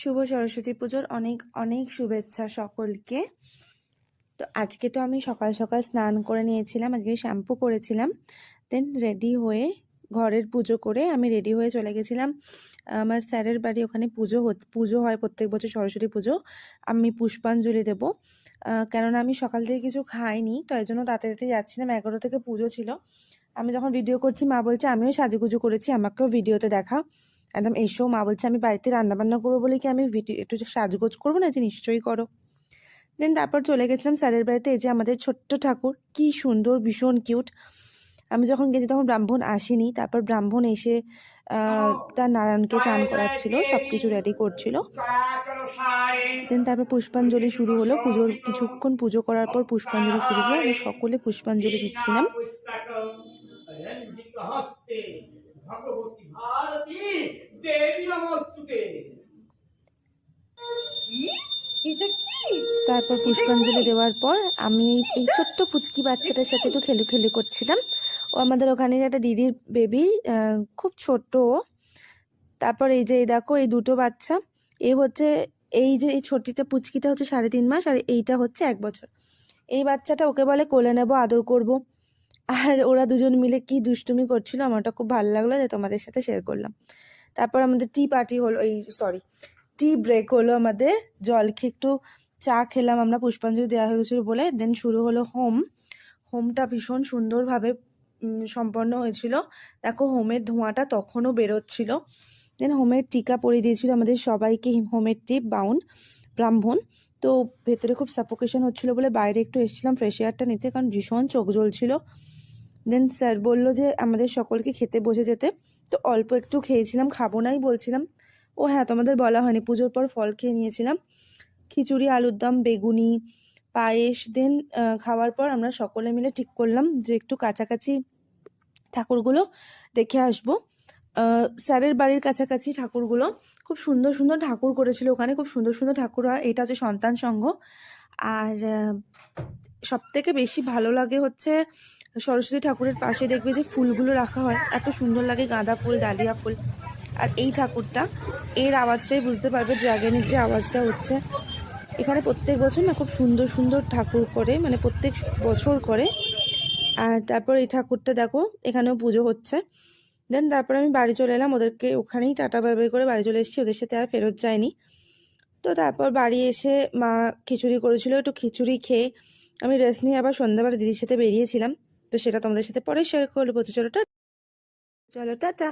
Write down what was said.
শুভ সরস্বতী পুজোর অনেক অনেক শুভেচ্ছা সকলকে। তো আজকে তো আমি সকাল সকাল স্নান করে নিয়েছিলাম, আজকে শ্যাম্পু করেছিলাম, দেন রেডি হয়ে ঘরের পুজো করে আমি রেডি হয়ে চলে গেছিলাম আমার স্যারের বাড়ি। ওখানে পুজো হয় প্রত্যেক বছর সরস্বতী পুজো। আমি পুষ্পাঞ্জলি দেবো, কেননা আমি সকাল থেকে কিছু খাইনি, তো এই জন্য তাড়াতাড়ি যাচ্ছিলাম। 11 থেকে পুজো ছিল। আমি যখন ভিডিও করছি মা বলছে আমিও সাজুগুজু করেছি, আমাকেও ভিডিওতে দেখা। একদম এসো, মা বলছে আমি বাড়িতে রান্নাবান্না করবো বলে কি আমি ভিডিও একটু সাজগোজ করবো না? যে নিশ্চয়ই করো। দেন তারপর চলে গেছিলাম স্যারের বাড়িতে। এই যে আমাদের ছোট্ট ঠাকুর, কি সুন্দর, ভীষণ কিউট। আমি যখন গেছি তখন ব্রাহ্মণ আসেনি, তারপর ব্রাহ্মণ এসে তার নারায়ণকে চান করাচ্ছিল, সবকিছু রেডি করছিল। দেন তারপর পুষ্পাঞ্জলি শুরু হলো। পুজোর কিছুক্ষণ পুজো করার পর পুষ্পাঞ্জলি শুরু হলো। আমরা সকলে পুষ্পাঞ্জলি দিচ্ছিলাম। তারপর পুষ্পাঞ্জলি দেওয়ার পর আমি এই ছোট্ট পুচকি বাচ্চাটার সাথে একটু খেলু করছিলাম। ও আমাদের ওখানে একটা দিদির বেবি, খুব ছোট। তারপর এই যে দেখো এই দুটো বাচ্চা, এই হচ্ছে এই যে এই ছোটিটা পুচকিটা হচ্ছে 3.5 মাস, আর এইটা হচ্ছে 1 বছর। এই বাচ্চাটা ওকে বলে কোলে নেবো, আদর করব। আর ওরা দুজন মিলে কি দুষ্টুমি করছিল, আমারটা খুব ভালো লাগলো, যে তোমাদের সাথে শেয়ার করলাম। তারপর আমাদের টি ব্রেক হলো আমাদের। জল খেয়ে একটু চা খেলাম আমরা, পুষ্পাঞ্জলি দেওয়া হয়েছিল বলে। দেন শুরু হলো হোমটা ভীষণ সুন্দরভাবে সম্পন্ন হয়েছিল। দেখো হোমের ধোঁয়াটা তখনও বেরোচ্ছিল। দেন হোমের টিকা পরিয়ে দিয়েছিল আমাদের সবাইকে, হোমের টিপ ব্রাহ্মণ। তো ভেতরে খুব সাফোকেশন হচ্ছিল বলে বাইরে একটু এসেছিলাম ফ্রেশ এয়ারটা নিতে, কারণ ভীষণ চোখ জ্বলছিল। দেন স্যার বলল যে আমাদের সকলকে খেতে বসে যেতে। তো অল্প একটু খেয়েছিলাম, খাবো নাই বলছিলাম। ও হ্যাঁ, তোমাদের বলা হয়নি, পুজোর পর ফল খেয়ে নিয়েছিলাম, খিচুড়ি, আলুর দম, বেগুনি, পায়েস। দেন খাওয়ার পর আমরা সকলে মিলে ঠিক করলাম যে একটু কাছাকাছি ঠাকুরগুলো দেখে আসবো। স্যারের বাড়ির কাছাকাছি ঠাকুরগুলো খুব সুন্দর সুন্দর ঠাকুর করেছিল, ওখানে খুব সুন্দর সুন্দর ঠাকুর হয়। এটা হচ্ছে সন্তান সংঘ। আর সব থেকে বেশি ভালো লাগে হচ্ছে সরস্বতী ঠাকুরের পাশে দেখবে যে ফুলগুলো রাখা হয়, এত সুন্দর লাগে, গাঁদা ফুল, ডালিয়া ফুল। আর এই ঠাকুরটা, এর আওয়াজটাই বুঝতে পারবে ড্রাগনের যে আওয়াজটা হচ্ছে। এখানে প্রত্যেক বছর না খুব সুন্দর সুন্দর ঠাকুর করে, মানে প্রত্যেক বছর করে। আর তারপর এই ঠাকুরটা দেখো এখানেও পুজো হচ্ছে। দেন তারপর আমি বাড়ি চলে এলাম, ওদেরকে ওখানেই টাটা বাই বাই করে বাড়ি চলে এসেছি, ওদের সাথে আর ফেরত যায়নি। তো তারপর বাড়ি এসে মা খিচুড়ি করেছিল, একটু খিচুড়ি খেয়ে আমি রেস্ট নিয়ে আবার সন্ধ্যাবেলা দিদির সাথে বেরিয়েছিলাম। তো সেটা তোমাদের সাথে পরে শেয়ার করবো। তো চলো টাটা।